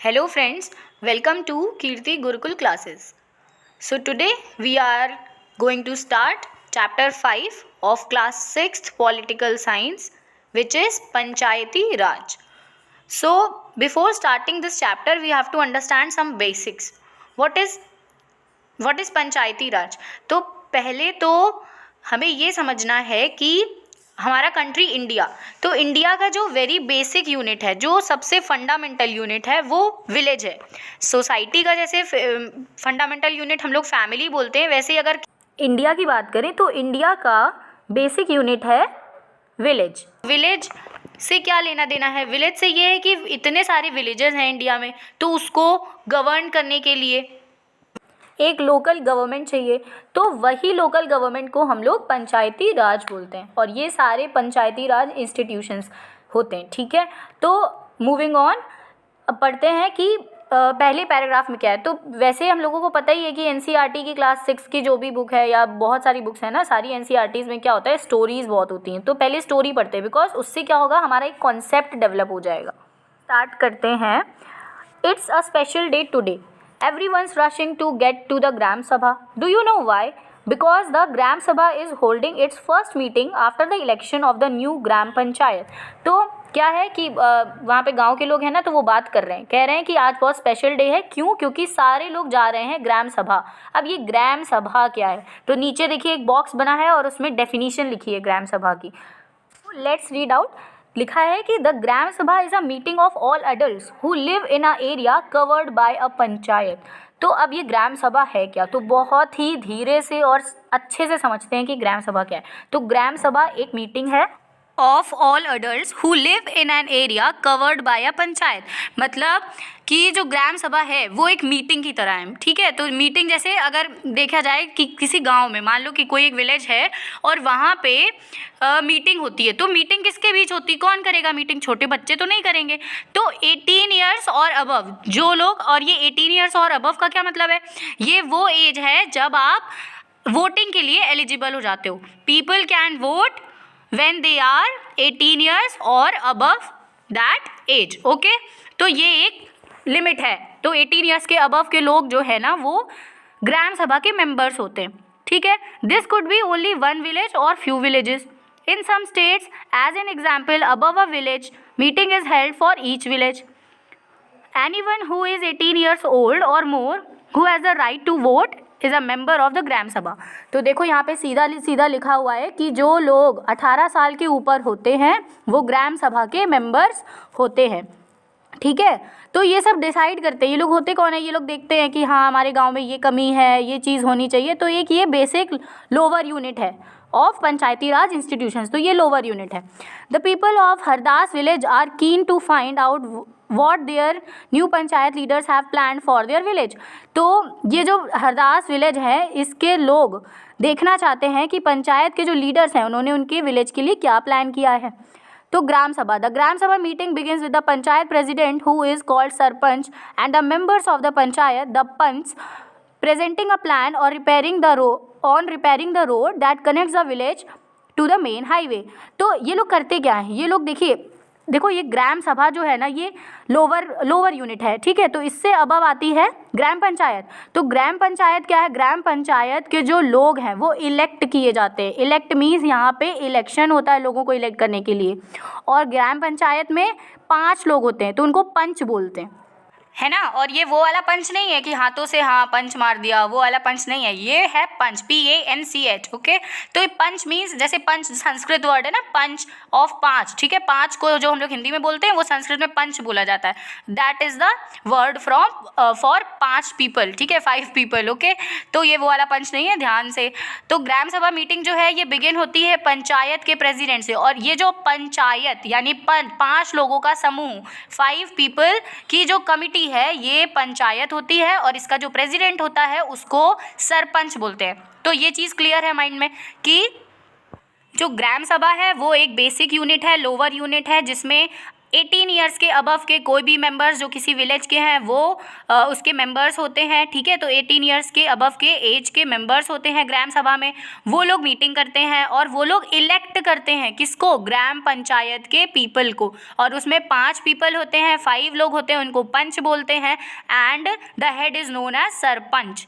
Hello friends, welcome to Kirti Gurukul classes. So today we are going to start chapter 5 of class 6th political science, which is Panchayati Raj. So before starting this chapter we have to understand some basics. What is पंचायती राज? तो पहले तो हमें ये समझना है कि हमारा country India, तो इंडिया का जो वेरी बेसिक यूनिट है, जो सबसे फंडामेंटल यूनिट है, वो विलेज है. सोसाइटी का जैसे फंडामेंटल यूनिट हम लोग फैमिली बोलते हैं, वैसे ही अगर इंडिया की बात करें तो इंडिया का बेसिक यूनिट है विलेज. विलेज से क्या लेना देना है? विलेज से ये है कि इतने सारे विलेजेस हैं इंडिया में, तो उसको गवर्न करने के लिए एक लोकल गवर्नमेंट चाहिए, तो वही लोकल गवर्नमेंट को हम लोग पंचायती राज बोलते हैं, और ये सारे पंचायती राज इंस्टीट्यूशंस होते हैं. ठीक है, तो मूविंग ऑन, अब पढ़ते हैं कि पहले पैराग्राफ में क्या है. तो वैसे हम लोगों को पता ही है कि एनसीईआरटी की क्लास 6 की जो भी बुक है, या बहुत सारी बुक्स हैं ना, सारी एनसीईआरटीज़ में क्या होता है, स्टोरीज़ बहुत होती हैं. तो पहले स्टोरी पढ़ते हैं, बिकॉज उससे क्या होगा, हमारा एक कॉन्सेप्ट डेवलप हो जाएगा. स्टार्ट करते हैं. It's a special day today. Everyone's rushing to get to the Gram Sabha. Do you know why? Because the Gram Sabha is holding its first meeting after the election of the new Gram Panchayat. तो क्या है कि वहाँ पे गांव के लोग हैं ना, तो वो बात कर रहे हैं, कह रहे हैं कि आज बहुत स्पेशल डे है. क्यों? क्योंकि सारे लोग जा रहे हैं ग्राम सभा. अब ये ग्राम सभा क्या है, तो नीचे देखिए एक बॉक्स बना है और उसमें डेफिनेशन लिखी है ग्राम सभा की. Let's read out. लिखा है कि the gram sabha is a meeting of all adults who live in a area covered by a panchayat. तो अब ये ग्राम सभा है क्या, तो बहुत ही धीरे से और अच्छे से समझते हैं कि ग्राम सभा क्या है. तो ग्राम सभा एक मीटिंग है of all adult who live in an area covered by a panchayat. मतलब कि जो ग्राम सभा है वो एक मीटिंग की तरह है. ठीक है, तो मीटिंग जैसे अगर देखा जाए कि किसी गांव में, मान लो कि कोई एक विलेज है और वहाँ पे मीटिंग होती है, तो मीटिंग किसके बीच होती है, कौन करेगा मीटिंग? छोटे बच्चे तो नहीं करेंगे. तो 18 ईयर्स और अबव जो लोग, और ये 18 ईयर्स और अबव का क्या मतलब है, ये वो एज है जब आप वोटिंग के लिए एलिजिबल हो जाते हो. People can vote when they are 18 years or above that age. Okay, तो ये एक लिमिट है. तो 18 ईयर्स के अबव के लोग जो है ना, वो ग्राम सभा के मेंबर्स होते हैं. ठीक है, this could be only one village और few villages. In some states as an example above a village meeting is held for each village. Anyone who is 18 years old और more who has the right to vote is a member of the gram sabha. तो देखो यहाँ पे सीधा सीधा लिखा हुआ है कि जो लोग 18 साल के ऊपर होते हैं वो ग्राम सभा के मेंबर्स होते हैं. ठीक है, तो ये सब डिसाइड करते हैं. ये लोग होते कौन है, ये लोग देखते हैं कि हाँ हमारे गांव में ये कमी है, ये चीज़ होनी चाहिए. तो एक ये बेसिक लोअर यूनिट है ऑफ पंचायती राज इंस्टीट्यूशंस. तो ये लोअर यूनिट है. The people of Hardas village are keen to find out what their new panchayat leaders have plan for their village. तो ये जो हरदास विलेज है, इसके लोग देखना चाहते हैं कि पंचायत के जो लीडर्स हैं उन्होंने उनके विलेज के लिए क्या प्लान किया है. तो ग्राम सभा, the gram sabha meeting begins with the panchayat president who is called sarpanch and the members of the panchayat, the panch, presenting a plan or repairing the road that connects the village to the main highway. तो ये लोग करते क्या हैं, ये लोग देखो ये ग्राम सभा जो है ना, ये लोअर यूनिट है. ठीक है, तो इससे अबव आती है ग्राम पंचायत. तो ग्राम पंचायत क्या है, ग्राम पंचायत के जो लोग हैं वो इलेक्ट किए जाते हैं. इलेक्ट मीन्स यहाँ पे इलेक्शन होता है लोगों को इलेक्ट करने के लिए, और ग्राम पंचायत में 5 लोग होते हैं, तो उनको पंच बोलते हैं, है ना. और ये वो वाला पंच नहीं है कि हाथों से हाँ पंच मार दिया, वो वाला पंच नहीं है, ये है पंच, PANCH. ओके, तो ये पंच मीन्स, जैसे पंच संस्कृत वर्ड है ना, पंच ऑफ 5. ठीक है, 5 को जो हम लोग हिंदी में बोलते हैं वो संस्कृत में पंच बोला जाता है. That is the word from for 5 people. ठीक है, 5 पीपल. ओके, तो ये वो वाला पंच नहीं है, ध्यान से. तो ग्राम सभा मीटिंग जो है ये बिगिन होती है पंचायत के प्रेसिडेंट से, और ये जो पंचायत यानी 5 लोगों का समूह, 5 पीपल की जो कमिटी है, ये पंचायत होती है, और इसका जो प्रेसिडेंट होता है उसको सरपंच बोलते हैं. तो ये चीज़ क्लियर है माइंड में कि जो ग्राम सभा है वो एक बेसिक यूनिट है, लोअर यूनिट है, जिसमें 18 ईयर्स के अबव के कोई भी मेंबर्स जो किसी विलेज के हैं वो उसके मेंबर्स होते हैं, ठीक है। तो 18 ईयर्स के अबव के एज के मेंबर्स होते हैं ग्राम सभा में, वो लोग मीटिंग करते हैं और वो लोग इलेक्ट करते हैं किसको, ग्राम पंचायत के पीपल को। और उसमें 5 पीपल होते हैं, 5 लोग होते हैं, उनको पंच बोलते हैं and the head is known as sarpanch.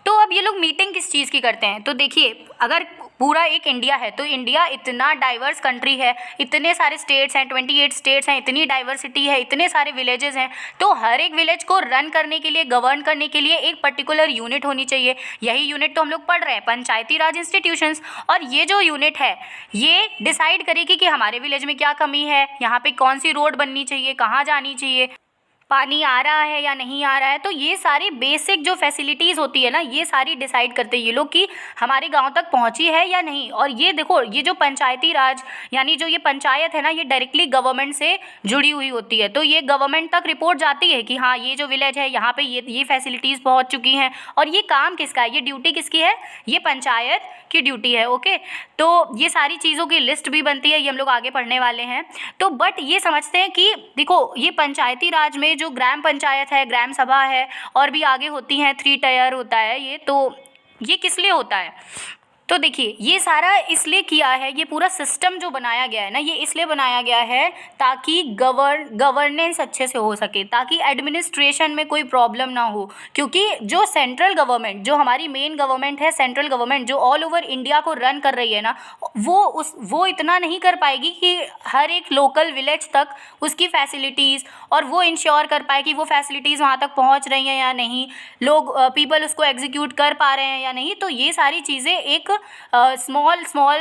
तो अब ये लोग मीटिंग किस चीज़ की करते हैं, तो देखिए अगर पूरा एक इंडिया है तो इंडिया इतना डाइवर्स कंट्री है, इतने सारे स्टेट्स हैं, 28 स्टेट्स हैं, इतनी डाइवर्सिटी है, इतने सारे विलेजेस हैं, तो हर एक विलेज को रन करने के लिए, गवर्न करने के लिए एक पर्टिकुलर यूनिट होनी चाहिए। यही यूनिट तो हम लोग पढ़ रहे हैं, पंचायती राज इंस्टीट्यूशंस। और ये जो यूनिट है ये डिसाइड करेगी कि हमारे विलेज में क्या कमी है, यहाँ पे कौन सी रोड बननी चाहिए, कहाँ जानी चाहिए, पानी आ रहा है या नहीं आ रहा है। तो ये सारी बेसिक जो फैसिलिटीज़ होती है ना, ये सारी डिसाइड करते हैं ये लोग कि हमारे गांव तक पहुंची है या नहीं। और ये देखो, ये जो पंचायती राज यानी जो ये पंचायत है ना, ये डायरेक्टली गवर्नमेंट से जुड़ी हुई होती है। तो ये गवर्नमेंट तक रिपोर्ट जाती है कि हाँ ये जो विलेज है यहाँ पे ये फैसिलिटीज़ पहुँच चुकी हैं। और ये काम किसका है, ये ड्यूटी किसकी है, ये पंचायत की ड्यूटी है। ओके, तो ये सारी चीज़ों की लिस्ट भी बनती है, ये हम लोग आगे पढ़ने वाले हैं। तो बट ये समझते हैं कि देखो ये पंचायती राज में जो ग्राम पंचायत है, ग्राम सभा है, और भी आगे होती हैं, 3 टायर होता है ये, तो ये किस लिए होता है, तो देखिए ये सारा इसलिए किया है, ये पूरा सिस्टम जो बनाया गया है ना, ये इसलिए बनाया गया है ताकि गवर्नेंस अच्छे से हो सके, ताकि एडमिनिस्ट्रेशन में कोई प्रॉब्लम ना हो। क्योंकि जो सेंट्रल गवर्नमेंट, जो हमारी मेन गवर्नमेंट है, सेंट्रल गवर्नमेंट जो ऑल ओवर इंडिया को रन कर रही है ना, वो इतना नहीं कर पाएगी कि हर एक लोकल विलेज तक उसकी फैसिलिटीज़, और वो इंश्योर कर पाए कि वो फैसिलिटीज़ वहाँ तक पहुँच रही हैं या नहीं, लोग पीपल उसको एग्जीक्यूट कर पा रहे हैं या नहीं। तो ये सारी चीज़ें एक स्मॉल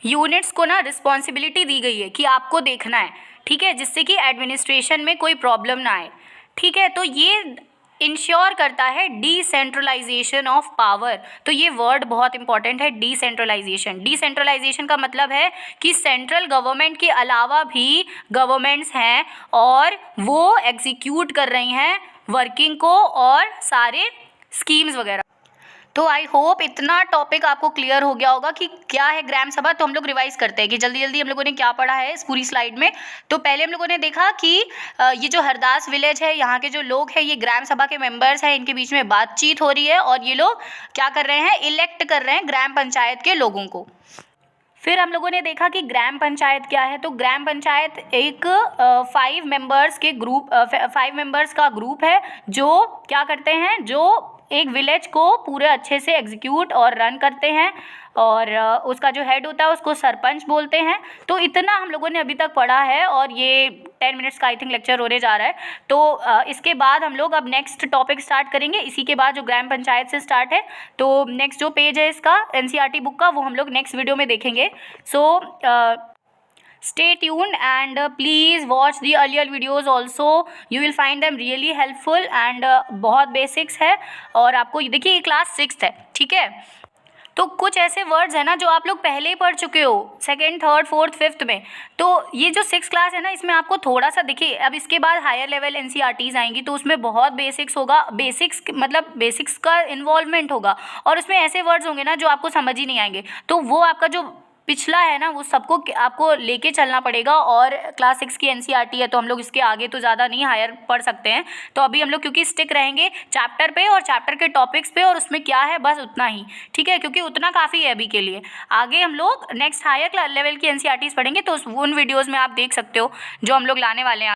यूनिट्स को ना रिस्पॉन्सिबिलिटी दी गई है कि आपको देखना है, ठीक है, जिससे कि एडमिनिस्ट्रेशन में कोई प्रॉब्लम ना आए, ठीक है। तो ये इंश्योर करता है डिसेंट्रलाइजेशन ऑफ पावर। तो ये वर्ड बहुत इंपॉर्टेंट है, डिसेंट्रलाइजेशन। डिसेंट्रलाइजेशन का मतलब है कि सेंट्रल गवर्नमेंट के अलावा भी गवर्नमेंट्स हैं और वो एग्जीक्यूट कर रही हैं वर्किंग को और सारे स्कीम्स वगैरह। तो आई होप इतना टॉपिक आपको क्लियर हो गया होगा कि क्या है ग्राम सभा। तो हम लोग रिवाइज करते हैं कि जल्दी जल्दी हम लोगों ने क्या पढ़ा है इस पूरी स्लाइड में। तो पहले हम लोगों ने देखा कि ये जो हरदास विलेज है, यहाँ के जो लोग हैं ये ग्राम सभा के मेंबर्स हैं, इनके बीच में बातचीत हो रही है और ये लोग क्या कर रहे हैं, इलेक्ट कर रहे हैं ग्राम पंचायत के लोगों को। फिर हम लोगों ने देखा कि ग्राम पंचायत क्या है। तो ग्राम पंचायत एक 5 मेंबर्स का ग्रुप है जो क्या करते हैं, जो एक विलेज को पूरे अच्छे से एग्जीक्यूट और रन करते हैं, और उसका जो हेड होता है उसको सरपंच बोलते हैं। तो इतना हम लोगों ने अभी तक पढ़ा है और ये 10 मिनट्स का आई थिंक लेक्चर होने जा रहा है। तो इसके बाद हम लोग अब नेक्स्ट टॉपिक स्टार्ट करेंगे, इसी के बाद जो ग्राम पंचायत से स्टार्ट है। तो नेक्स्ट जो पेज है इसका NCERT बुक का, वो हम लोग नेक्स्ट वीडियो में देखेंगे। सो stay tuned and please watch the earlier videos also, you will find them really helpful and बहुत बेसिक्स है। और आपको देखिए ये क्लास 6th है, ठीक है। तो कुछ ऐसे वर्ड्स हैं ना जो आप लोग पहले ही पढ़ चुके हो 2nd, 3rd, 4th, 5th में। तो ये जो 6th क्लास है ना, इसमें आपको थोड़ा सा देखिए, अब इसके बाद हायर लेवल NCERTs आएंगी तो उसमें बहुत बेसिक्स होगा, बेसिक्स का इन्वॉल्वमेंट होगा, और उसमें ऐसे वर्ड्स होंगे ना जो आपको समझ ही नहीं आएंगे। तो वो आपका जो पिछला है ना, वो सबको आपको लेके चलना पड़ेगा। और क्लास 6 की NCERT है तो हम लोग इसके आगे तो ज़्यादा नहीं हायर पढ़ सकते हैं। तो अभी हम लोग क्योंकि स्टिक रहेंगे चैप्टर पे और चैप्टर के टॉपिक्स पे, और उसमें क्या है बस उतना ही, ठीक है, क्योंकि उतना काफ़ी है अभी के लिए। आगे हम लोग नेक्स्ट हायर लेवल की NCERTs पढ़ेंगे, तो उन वीडियोज़ में आप देख सकते हो जो हम लोग लाने वाले हैं।